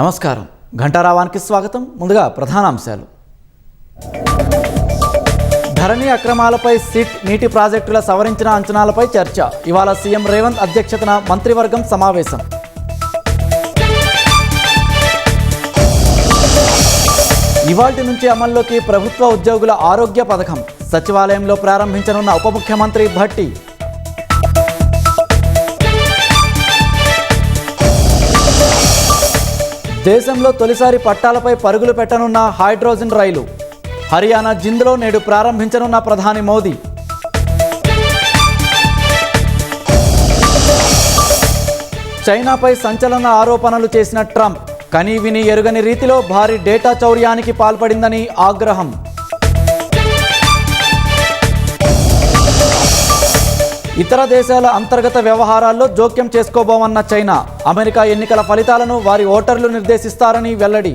నమస్కారం. ఘంటారావానికి స్వాగతం. ముందుగా ప్రధానాంశాలు. ధరణి అక్రమాలపై సిట్ నీటి ప్రాజెక్టుల సవరించిన అంచనాలపై చర్చ. ఇవాళ సీఎం రేవంత్ అధ్యక్షతన మంత్రివర్గం సమావేశం. ఇవాల్టి నుంచి అమల్లోకి ప్రభుత్వ ఉద్యోగుల ఆరోగ్య పథకం. సచివాలయంలో ప్రారంభించనున్న ఉప ముఖ్యమంత్రి భట్టి. దేశంలో తొలిసారి పట్టాలపై పరుగులు పెట్టనున్న హైడ్రోజన్ రైలు. హర్యానా జింద్లో నేడు ప్రారంభించనున్న ప్రధాని మోదీ. చైనాపై సంచలన ఆరోపణలు చేసిన ట్రంప్ కనీవిని ఎరుగని రీతిలో భారీ డేటా చౌర్యానికి పాల్పడిందని ఆగ్రహం. ఇతర దేశాల అంతర్గత వ్యవహారాల్లో జోక్యం చేసుకోబోమన్న చైనా. అమెరికా ఎన్నికల ఫలితాలను వారి ఓటర్లు నిర్దేశిస్తారని వెల్లడి.